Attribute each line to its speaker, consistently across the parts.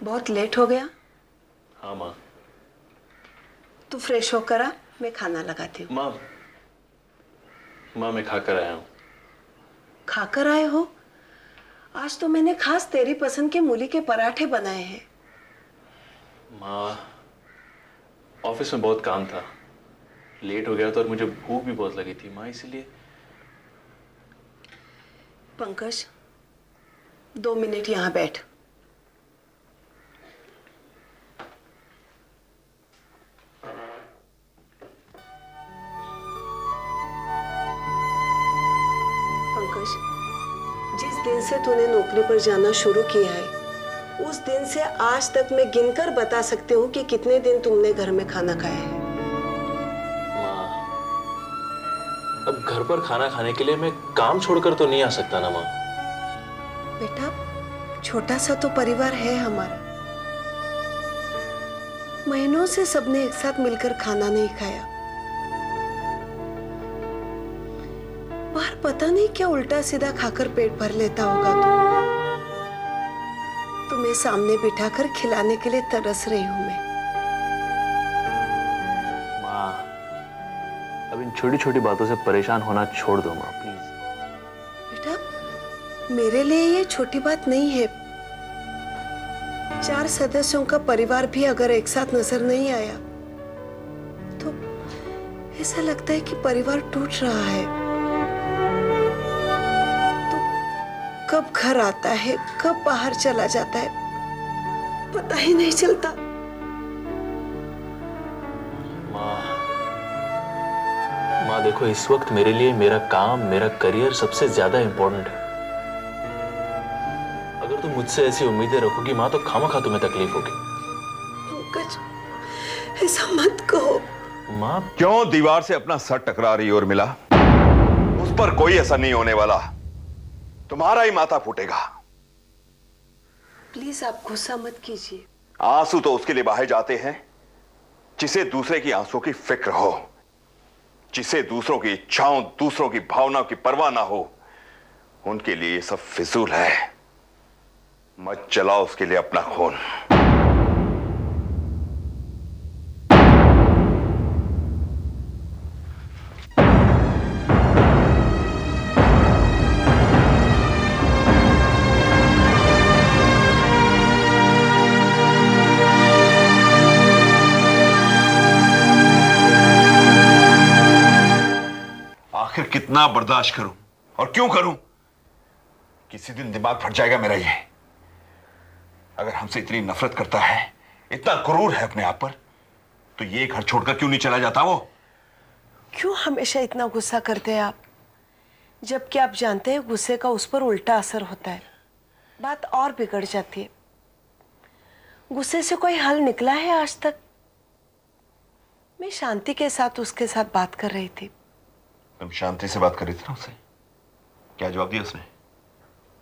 Speaker 1: बहुत लेट हो गया।
Speaker 2: हाँ माँ।
Speaker 1: तू फ्रेश होकर आ, मैं खाना लगाती हूँ।
Speaker 2: माँ माँ मैं खा कर आया हूँ।
Speaker 1: खाकर आए हो? आज तो मैंने खास तेरी पसंद के मूली के पराठे बनाए हैं।
Speaker 2: माँ ऑफिस में बहुत काम था, लेट हो गया था और मुझे भूख भी बहुत लगी थी माँ, इसीलिए।
Speaker 1: पंकज, 2 मिनट यहाँ बैठ। पंकज, जिस दिन से तूने नौकरी पर जाना शुरू किया है उस दिन से आज तक मैं गिनकर बता सकती हूँ कि कितने दिन तुमने घर में खाना खाया है।
Speaker 2: माँ अब घर पर खाना खाने के लिए मैं काम छोड़कर तो नहीं आ सकता ना माँ।
Speaker 1: बेटा, छोटा सा तो परिवार है हमारा। महीनों से सबने एक साथ मिलकर खाना नहीं खाया। बाहर पता नहीं क्या उल्टा सीधा खाकर पेट भर लेता होगा तू। तुम्हें सामने बिठाकर खिलाने के लिए तरस रही हूं मैं।
Speaker 2: माँ अब इन छोटी छोटी बातों से परेशान होना छोड़ दो माँ, प्लीज।
Speaker 1: बेटा, मेरे लिए ये छोटी बात नहीं है। 4 सदस्यों का परिवार भी अगर एक साथ नजर नहीं आया तो ऐसा लगता है कि परिवार टूट रहा है। तो कब घर आता है, कब बाहर चला जाता है, पता ही नहीं चलता।
Speaker 2: माँ माँ देखो, इस वक्त मेरे लिए मेरा काम, मेरा करियर सबसे ज्यादा इंपॉर्टेंट है। अगर तुम मुझसे ऐसी उम्मीदें रखोगी माँ तो खामखा तुम्हें तकलीफ होगी।
Speaker 1: पंकज, ऐसा मत कहो।
Speaker 2: माँ
Speaker 3: क्यों दीवार से अपना सर टकरा रही और मिला? उस पर कोई असर नहीं होने वाला, तुम्हारा ही माथा फूटेगा।
Speaker 1: प्लीज आप गुस्सा मत कीजिए।
Speaker 3: आंसू तो उसके लिए बहाए जाते हैं जिसे दूसरे की आंसू की फिक्र हो, जिसे दूसरों की इच्छाओं, दूसरों की भावनाओं की परवाह ना हो। उनके लिए ये सब फिजूल है। मत जलाओ उसके लिए अपना खून। आखिर कितना बर्दाश्त करूं और क्यों करूं? किसी दिन दिमाग फट जाएगा मेरा ये। अगर हमसे इतनी नफरत करता है, इतना गुरूर है अपने आप पर, तो ये घर छोड़कर क्यों नहीं चला जाता वो?
Speaker 1: क्यों हमेशा इतना गुस्सा करते हैं आप, जबकि आप जानते हैं गुस्से का उस पर उल्टा असर होता है, बात और बिगड़ जाती है। गुस्से से कोई हल निकला है आज तक? मैं शांति के साथ उसके साथ बात कर रही थी।
Speaker 3: तुम शांति से बात कर रही थी ना उससे? क्या जवाब दिया उसने?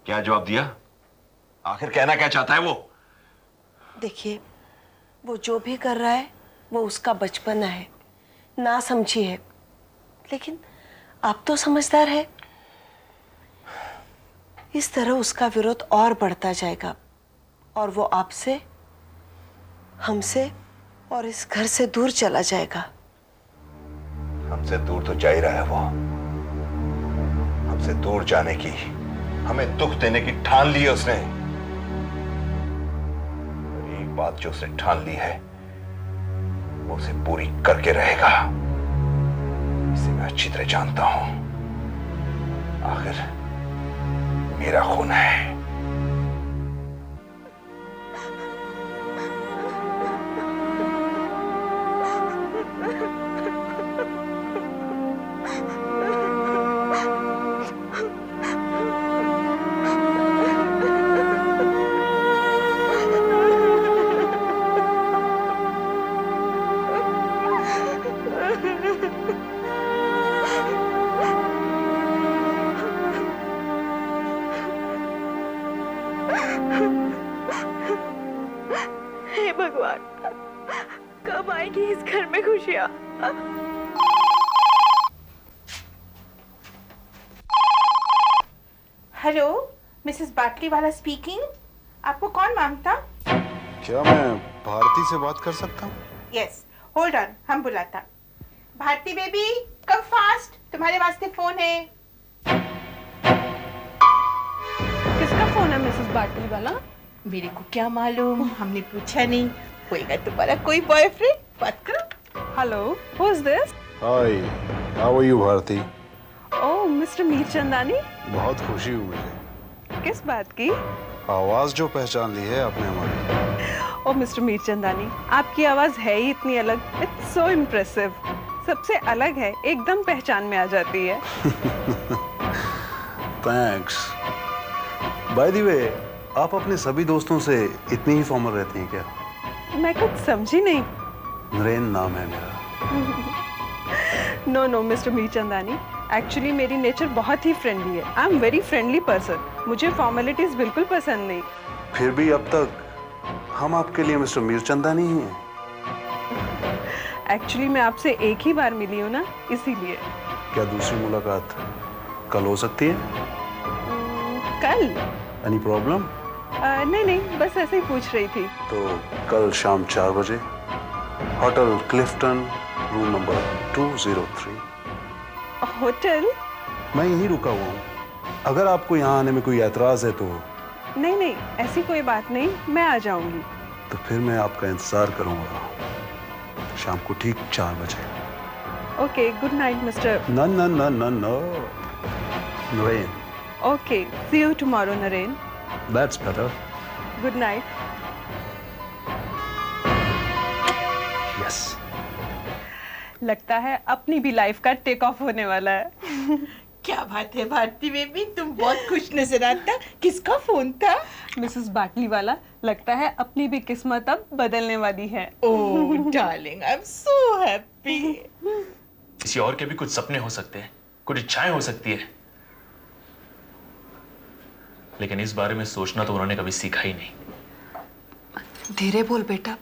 Speaker 3: क्या जवाब दिया? आखिर कहना क्या चाहता है वो?
Speaker 1: देखिए, वो जो भी कर रहा है वो उसका बचपना है, ना समझी है। लेकिन आप तो समझदार है। इस तरह उसका विरोध और बढ़ता जाएगा और वो आपसे, हमसे और इस घर से दूर चला जाएगा।
Speaker 3: हमसे दूर तो जा ही रहा है वो। हमसे दूर जाने की, हमें दुख देने की ठान ली है उसने। और एक बात जो उसने ठान ली है वो उसे पूरी करके रहेगा। इसे मैं अच्छी तरह जानता हूं। आखिर मेरा खून है।
Speaker 1: हे भगवान, कब आएगी इस घर में खुशियाँ?
Speaker 4: Hello, Mrs Batliwala speaking. आपको कौन मांगता? क्या मैं भारती से बात कर सकता हूँ?
Speaker 5: यस, होल्ड ऑन, हम बुलाता। भारती बेबी, कम फास्ट, तुम्हारे वास्ते फोन है।
Speaker 6: किसका फोन है मिसेस बाटली वाला?
Speaker 5: मेरे को क्या मालूम, हमने पूछा नहीं। होएगा तुम्हारा कोई बॉयफ्रेंड? बात करो।
Speaker 6: Hello, who is this?
Speaker 4: Hi, how are you Bharati?
Speaker 6: Oh, mister Mirchandani.
Speaker 4: बहुत खुशी हुई मुझे।
Speaker 6: किस बात की?
Speaker 4: आवाज जो पहचान ली है आपने हमारी।
Speaker 6: ओह मिस्टर मीरचंदानी, आपकी आवाज है ही इतनी अलग। It's so impressive. सबसे अलग है, एकदम पहचान में आ जाती है।
Speaker 4: थैंक्स। बाय द वे, आप अपने सभी दोस्तों से इतनी ही फॉर्मल रहती हैं क्या?
Speaker 6: मैं कुछ समझी नहीं।
Speaker 4: नरेन नाम है मेरा।
Speaker 6: No no mister Mirchandani, actually मेरी नेचर बहुत ही फ्रेंडली है। I am very friendly person. मुझे फॉर्मेलिटीज बिल्कुल पसंद नहीं।
Speaker 4: फिर भी अब तक हम आपके लिए मिस्टर मीरचंदानी ही हैं।
Speaker 6: एक्चुअली मैं आपसे एक ही बार मिली हूँ ना, इसीलिए।
Speaker 4: क्या दूसरी मुलाकात कल हो सकती है?
Speaker 6: कल?
Speaker 4: Any problem?
Speaker 6: नहीं नहीं, बस ऐसे ही पूछ रही थी।
Speaker 4: तो कल शाम 4 बजे hotel Clifton, room number 203।
Speaker 6: Hotel?
Speaker 4: मैं यहीं रुका हुआ हूँ। अगर आपको यहाँ आने में कोई एतराज है तो
Speaker 6: नहीं नहीं, ऐसी कोई बात नहीं, मैं आ जाऊंगी।
Speaker 4: तो फिर मैं आपका इंतजार करूंगा शाम को ठीक 4 बजे।
Speaker 6: Okay, good night mister.
Speaker 4: No, no, no, no, no. Narain,
Speaker 6: okay, see you tomorrow Naren.
Speaker 4: that's better.
Speaker 6: Good night.
Speaker 4: Yes.
Speaker 6: लगता है अपनी भी लाइफ का टेक ऑफ होने वाला है।
Speaker 5: क्या बात है भारती बेबी, तुम बहुत खुश नजर आता। किसका फोन था?
Speaker 6: मिसेस बाटली वाला, लगता है अपनी भी किस्मत अब बदलने वाली है।
Speaker 5: Oh darling, I am so happy.
Speaker 2: किसी और के भी कुछ सपने हो सकते हैं, कुछ इच्छाएं हो सकती है, लेकिन इस बारे में सोचना तो उन्होंने कभी सीखा ही नहीं।
Speaker 1: धीरे बोल बेटा,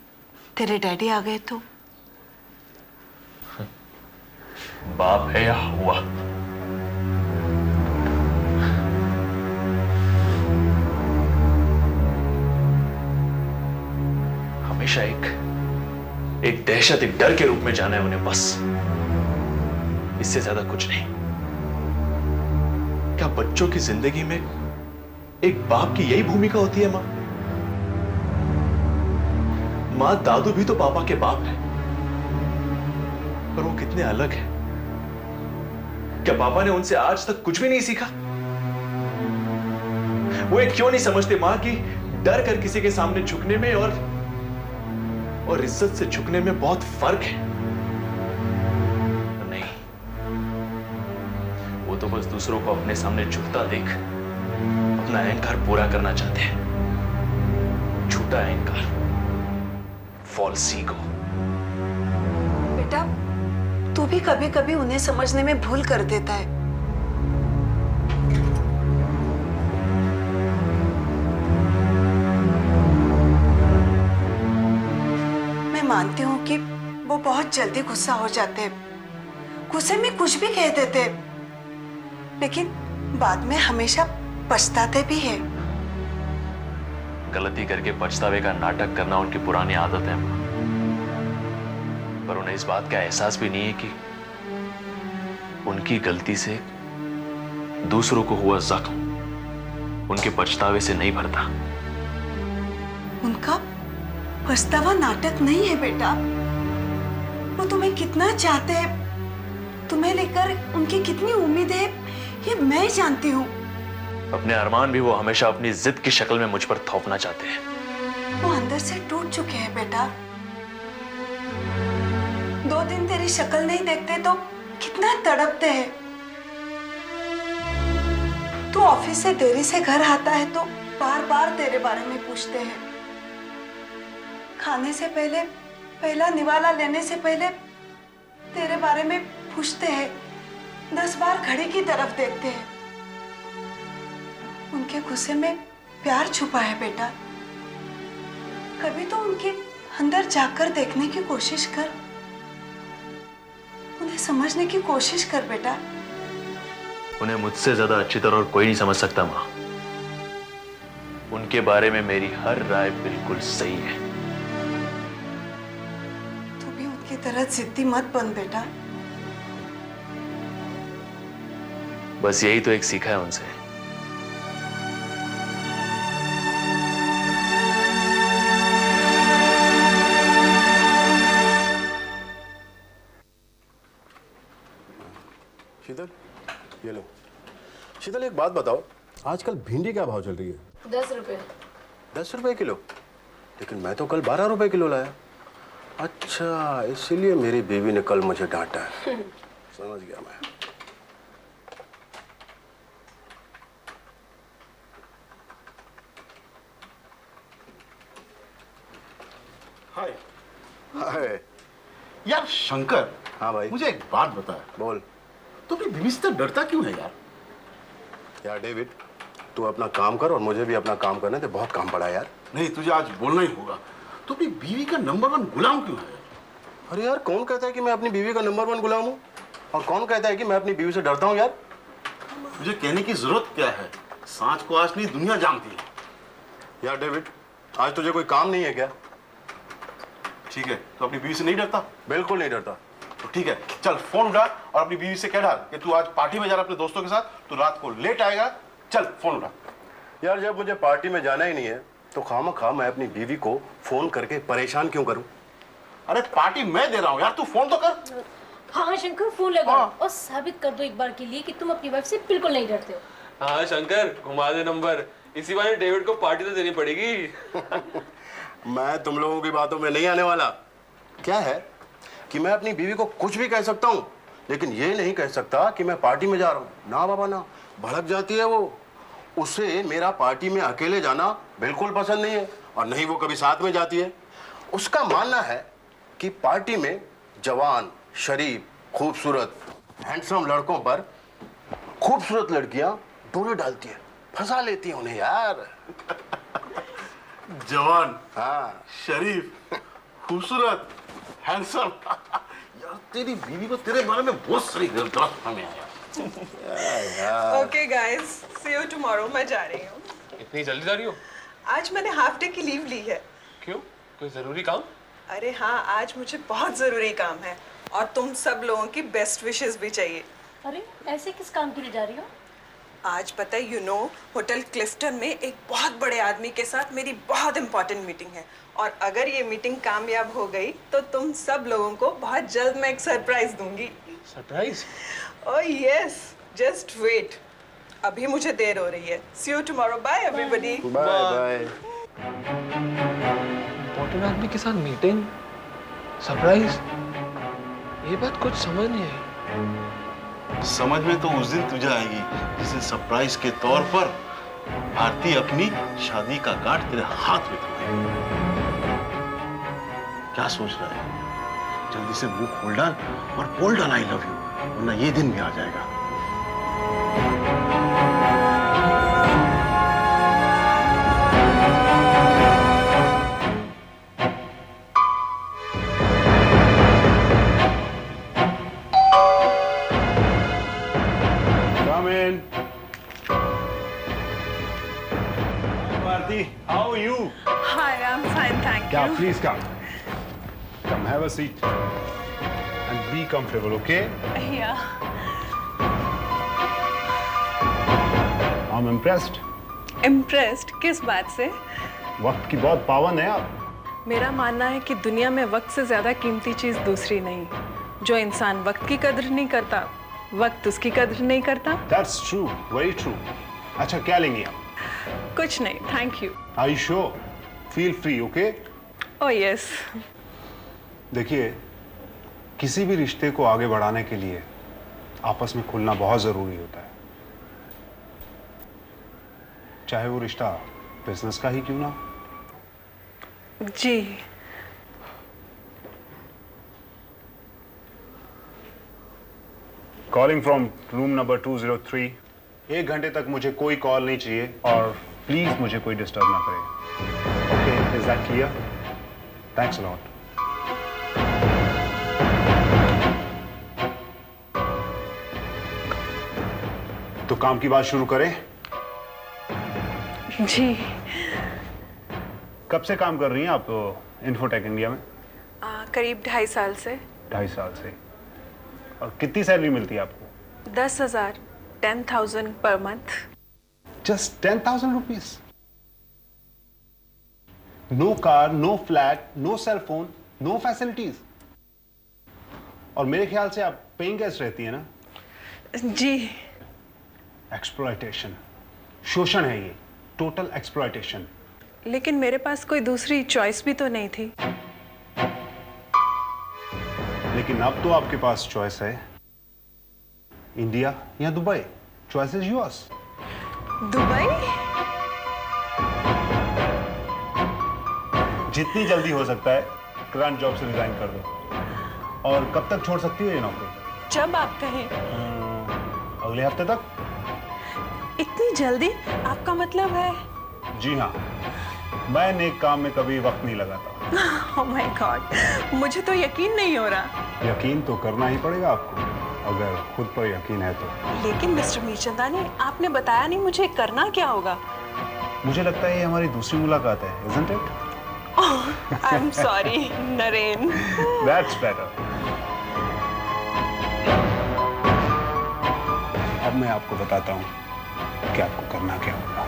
Speaker 1: तेरे डैडी आ गए तो।
Speaker 2: बाप है या हुआ, हमेशा एक दहशत, एक डर के रूप में जाना है उन्हें, बस इससे ज्यादा कुछ नहीं। क्या बच्चों की जिंदगी में एक बाप की यही भूमिका होती है? मां दादू भी तो पापा के बाप है, पर वो कितने अलग हैं। क्या पापा ने उनसे आज तक कुछ भी नहीं सीखा? वो एक क्यों नहीं समझते मां की डर कर किसी के सामने झुकने में और इज्जत से झुकने में बहुत फर्क है? नहीं, वो तो बस दूसरों को अपने सामने झुकता देख अपना अहंकार पूरा करना चाहते हैं। झूठा अहंकार, फॉल्स ईगो।
Speaker 1: बेटा, तू भी कभी कभी उन्हें समझने में भूल कर देता है। मैं मानती हूँ कि वो बहुत जल्दी गुस्सा हो जाते हैं, गुस्से में कुछ भी कह देते हैं, लेकिन बाद में हमेशा पछताते भी हैं।
Speaker 2: गलती करके पछतावे का नाटक करना उनकी पुरानी आदत है, पर उन्हें इस बात का एहसास भी नहीं है कि उनकी गलती से दूसरों को हुआ जख्म उनके पछतावे से नहीं भरता।
Speaker 1: उनका पछतावा नाटक नहीं है बेटा। वो तुम्हें कितना चाहते हैं, तुम्हें लेकर उनकी कितनी उम्मीद है, ये मैं जानती हूँ।
Speaker 2: अपने अरमान भी वो हमेशा अपनी जिद की शक्ल में मुझ पर थोपना चाहते हैं।
Speaker 1: वो अंदर से टूट चुके हैं बेटा। 2 दिन तेरी शक्ल नहीं देखते तो कितना तड़पते हैं। तू ऑफिस से देरी से घर आता है तो बार बार तेरे बारे में पूछते हैं। खाने से पहले, पहला निवाला लेने से पहले तेरे बारे में पूछते हैं। 10 बार घड़ी की तरफ देखते हैं। उनके गुस्से में प्यार छुपा है बेटा। कभी तो उनके अंदर जाकर देखने की कोशिश कर, उन्हें समझने की कोशिश कर बेटा।
Speaker 2: उन्हें मुझसे ज्यादा अच्छी तरह और कोई नहीं समझ सकता मां। उनके बारे में मेरी हर राय बिल्कुल सही है।
Speaker 1: तरह जिद्दी मत बन बेटा।
Speaker 2: बस यही तो एक सीखा है उनसे।
Speaker 4: शीतल, ये लो। शीतल, एक बात बताओ, आजकल भिंडी क्या भाव चल रही है?
Speaker 7: 10 रुपए।
Speaker 4: 10 रुपए किलो? लेकिन मैं तो कल 12 रुपए किलो लाया। अच्छा, इसीलिए मेरी बीवी ने कल मुझे डांटा है। समझ गया मैं।
Speaker 8: हाय।
Speaker 4: हाय।
Speaker 8: यार शंकर।
Speaker 4: हाँ भाई।
Speaker 8: मुझे एक बात बता।
Speaker 4: बोल।
Speaker 8: तू अपनी बीवी से डरता क्यों है यार?
Speaker 4: यार डेविड, तू अपना काम कर और मुझे भी अपना काम करने दे। बहुत काम पड़ा है यार।
Speaker 8: नहीं, तुझे आज बोलना ही होगा। तू अपनी बीवी का नंबर 1 गुलाम क्यों है?
Speaker 4: अरे यार, कौन कहता है कि मैं अपनी बीवी का नंबर 1 गुलाम हूँ? और कौन कहता है कि मैं अपनी बीवी से डरता हूँ यार?
Speaker 8: मुझे कहने की जरूरत क्या है? सांच को आज नहीं दुनिया जानती है।
Speaker 4: यार डेविड, आज तुझे कोई काम नहीं है क्या?
Speaker 8: ठीक है, तो अपनी बीवी से नहीं डरता?
Speaker 4: बिल्कुल नहीं डरता।
Speaker 8: तो ठीक है, चल फोन उठा और अपनी बीवी से कह डाल कि तू आज पार्टी में जा रहा अपने दोस्तों के साथ, तू रात को लेट आएगा। चल फोन उठा।
Speaker 4: यार, जब मुझे पार्टी में जाना ही नहीं है तो खामखा मैं अपनी बीवी को फोन करके परेशान क्यों करूं?
Speaker 8: अरे पार्टी मैं दे रहा हूँ यार, तू फोन तो कर।
Speaker 7: हाँ शंकर, फोन लगाओ
Speaker 8: हाँ।
Speaker 7: और साबित कर दो एक बार के लिए कि तुम अपनी वाइफ से बिल्कुल नहीं डरते हो।
Speaker 9: हाँ शंकर, घुमा दे नंबर। इसी बार डेविड को पार्टी तो देनी पड़ेगी।
Speaker 4: मैं तुम लोगों की बातों में नहीं आने वाला। क्या है कि मैं अपनी बीवी को कुछ भी कह सकता हूँ, लेकिन ये नहीं कह सकता कि मैं पार्टी में जा रहा हूँ। ना बाबा ना, भड़क जाती है वो। उसे मेरा पार्टी में अकेले जाना बिल्कुल पसंद नहीं है, और नहीं वो कभी साथ में जाती है। उसका मानना है कि पार्टी में जवान, शरीफ, खूबसूरत, हैंडसम लड़कों पर खूबसूरत लड़कियां डोरे डालती है, फंसा लेती हैं उन्हें यार।
Speaker 8: जवान,
Speaker 4: हाँ,
Speaker 8: शरीफ, खूबसूरत, हैंडसम। यार तेरी बीवी को तेरे बारे में बहुत सारी गलत हमें आया।
Speaker 6: Okay guys, see you tomorrow. मैं जा रही हूँ।
Speaker 9: इतनी जल्दी जा रही हो?
Speaker 6: आज मैंने हाफ डे की लीव ली है।
Speaker 9: क्यों, कोई जरूरी काम?
Speaker 6: अरे हाँ, आज मुझे बहुत जरूरी काम है और तुम सब लोगों की बेस्ट विशेस भी चाहिए।
Speaker 7: अरे ऐसे किस काम के लिए जा रही हो?
Speaker 6: आज पता है होटल क्लिफ्टन में एक बहुत बड़े आदमी के साथ मेरी बहुत इंपॉर्टेंट मीटिंग है, और अगर ये मीटिंग कामयाब हो गई तो तुम सब लोगों को बहुत जल्द मैं एक सरप्राइज दूंगी।
Speaker 9: Surprise?
Speaker 6: Oh yes, just wait. अभी मुझे देर हो रही है। See you tomorrow. Bye everybody.
Speaker 4: Bye bye.
Speaker 9: Important आदमी के साथ मीटिंग, सरप्राइज, ये बात कुछ समझ नहीं आई।
Speaker 8: समझ में तो उस दिन तुझे आएगी जिस दिन सरप्राइज के तौर पर भारती अपनी शादी का कार्ड तेरे हाथ में थमाएगी। क्या सोच रहा है? जल्दी से मुंह खोल डाल और बोल डाल आई लव यू, वरना ये दिन भी आ जाएगा।
Speaker 4: Come in.
Speaker 10: Bharti, how are you?
Speaker 6: Hi, I'm fine, thank
Speaker 10: Yeah,
Speaker 6: you.
Speaker 10: please come. Come, have a seat. And be comfortable, okay?
Speaker 6: Yeah.
Speaker 10: I'm impressed.
Speaker 6: Impressed किस बात से?
Speaker 10: वक्त की बहुत पावन है आप।
Speaker 6: मेरा मानना है कि दुनिया में वक्त से ज्यादा कीमती चीज दूसरी नहीं। जो इंसान वक्त की कदर नहीं करता, वक्त उसकी कदर नहीं करता।
Speaker 10: That's true, very true. अच्छा, क्या लेंगी आप?
Speaker 6: कुछ नहीं, thank you.
Speaker 10: Are you sure? Feel free, okay?
Speaker 6: Oh yes.
Speaker 10: देखिए, किसी भी रिश्ते को आगे बढ़ाने के लिए आपस में खुलना बहुत जरूरी होता है, चाहे वो रिश्ता बिजनेस का ही क्यों ना हो।
Speaker 6: जी।
Speaker 10: Calling from room number 203। 1 घंटे तक मुझे कोई कॉल नहीं चाहिए, और प्लीज मुझे कोई डिस्टर्ब ना करे। Okay, is that clear? Thanks a lot. तो काम की बात शुरू करें।
Speaker 6: जी।
Speaker 10: कब से काम कर रही हैं आप इन्फोटेक इंडिया में?
Speaker 6: करीब 2.5 साल से।
Speaker 10: 2.5 साल से। और कितनी सैलरी मिलती है आपको?
Speaker 6: 10,000, 10,000 पर month.
Speaker 10: Just 10,000 rupees. No car, no flat, no cell phone, no facilities. और मेरे ख्याल से आप पेइंग गेस्ट रहती है ना?
Speaker 6: जी।
Speaker 10: एक्सप्लॉयटेशन, शोषण है ये, टोटल एक्सप्लॉयटेशन।
Speaker 6: लेकिन मेरे पास कोई दूसरी चॉइस भी तो नहीं थी।
Speaker 10: लेकिन अब तो आपके पास चॉइस है, इंडिया या Dubai. Choice is yours.
Speaker 6: Dubai?
Speaker 10: जितनी जल्दी हो सकता है करंट जॉब से रिजाइन कर दो। और कब तक छोड़ सकती हो ये नौकरी?
Speaker 6: जब आप कहें।
Speaker 10: अगले हफ्ते तक।
Speaker 6: इतनी जल्दी? आपका मतलब है?
Speaker 10: जी हाँ, मैं नेक काम में कभी वक्त नहीं लगाता।
Speaker 6: ओह माय गॉड, मुझे तो यकीन नहीं हो रहा।
Speaker 10: यकीन तो करना ही पड़ेगा आपको, अगर खुद पर यकीन है तो।
Speaker 6: लेकिन मिस्टर मीरचंदानी, आपने बताया नहीं मुझे करना क्या होगा।
Speaker 10: मुझे लगता है ये हमारी दूसरी मुलाकात है, isn't it?
Speaker 6: I am sorry Naren.
Speaker 10: That's better. अब मैं आपको बताता हूँ कि आपको करना क्या होगा।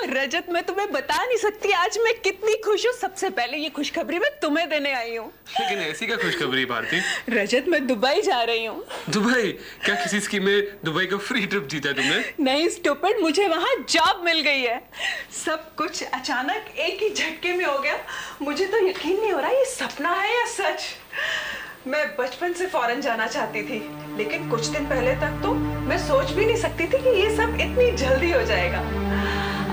Speaker 6: रजत, मैं तुम्हें बता नहीं सकती आज मैं कितनी खुश हूँ। सबसे पहले ये खुशखबरी मैं तुम्हें देने आई हूँ।
Speaker 9: लेकिन ऐसी क्या खुशखबरी भारती?
Speaker 6: रजत, मैं दुबई जा रही हूँ।
Speaker 9: दुबई? क्या किसी स्कीम में दुबई का फ्री ट्रिप जीता है तुमने?
Speaker 6: नहीं स्टूपिड, मुझे वहाँ जॉब मिल गई है। सब कुछ अचानक एक ही झटके में हो गया। मुझे तो यकीन नहीं हो रहा ये सपना है या सच। मैं बचपन से फॉरेन जाना चाहती थी, लेकिन कुछ दिन पहले तक तो मैं सोच भी नहीं सकती थी कि ये सब इतनी जल्दी हो जाएगा।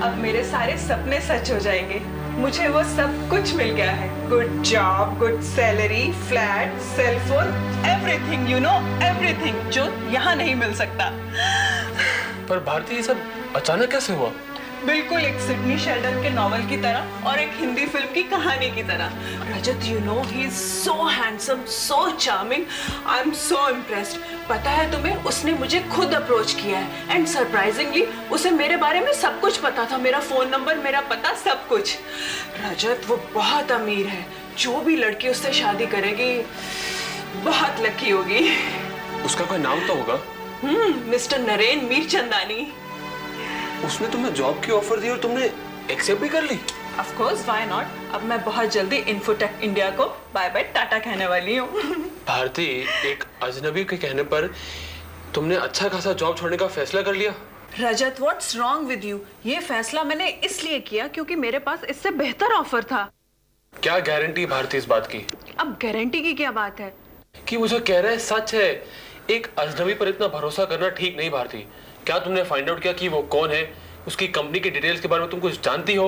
Speaker 6: अब मेरे सारे सपने सच हो जाएंगे। मुझे वो सब कुछ मिल गया है। Good job, good salary, flat, cell phone, everything, you know everything, जो यहाँ नहीं मिल सकता।
Speaker 9: पर भारती, ये सब अचानक कैसे हुआ?
Speaker 6: बिल्कुल एक सिडनी शेल्डन के नॉवल की तरह और एक हिंदी फिल्म की कहानी की तरह। Rajat, you know he is so handsome, so charming, I am so impressed. पता है तुम्हें, उसने मुझे खुद अप्रोच किया है एंड सरप्राइजिंगली उसे मेरे बारे में सब कुछ पता था, मेरा फोन नंबर, मेरा पता, सब कुछ। रजत, वो बहुत अमीर है। जो भी लड़की उससे शादी करेगी बहुत लकी होगी।
Speaker 9: उसका कोई नाम तो होगा?
Speaker 6: मिस्टर नरेन मीरचंदानी।
Speaker 9: उसने तुम्हें जॉब की ऑफर दी और तुमने एक्सेप्ट भी कर ली?
Speaker 6: Of course, why not? अब मैं बहुत जल्दी इन्फोटेक इंडिया को बाय बाय टाटा कहने वाली हूँ।
Speaker 9: भारती, एक अजनबी के कहने पर तुमने अच्छा खासा जॉब छोड़ने का फैसला कर लिया?
Speaker 6: रजत, what's wrong with you? ये फैसला मैंने इसलिए किया क्योंकि मेरे पास इससे बेहतर ऑफर था।
Speaker 9: क्या गारंटी भारती इस बात की?
Speaker 6: अब गारंटी की क्या बात है?
Speaker 9: कि मुझे कह रहे हैं सच है। एक अजनबी पर इतना भरोसा करना ठीक नहीं भारती। क्या तुमने फाइंड आउट किया कि वो कौन है? उसकी कंपनी के डिटेल्स के बारे में तुम कुछ जानती हो?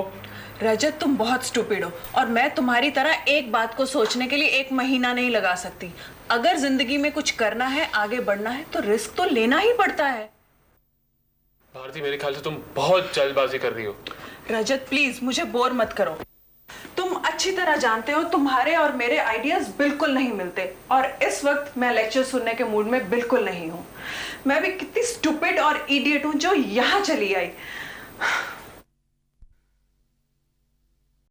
Speaker 6: रजत, तुम बहुत स्टूपिड हो और मैं तुम्हारी तरह एक बात को सोचने के लिए 1 महीना नहीं लगा सकती। अगर जिंदगी में कुछ करना है, आगे बढ़ना है, तो रिस्क तो लेना ही पड़ता है।
Speaker 9: भारती, मेरे ख्याल से तुम बहुत जल्दबाजी कर रही हो।
Speaker 6: रजत प्लीज मुझे बोर मत करो। तुम अच्छी तरह जानते हो तुम्हारे और मेरे आइडियाज बिल्कुल नहीं मिलते और इस वक्त मैं लेक्चर सुनने के मूड में बिल्कुल नहीं हूँ। मैं भी कितनी स्टूपिड और इडियट हूँ जो यहाँ चली आई।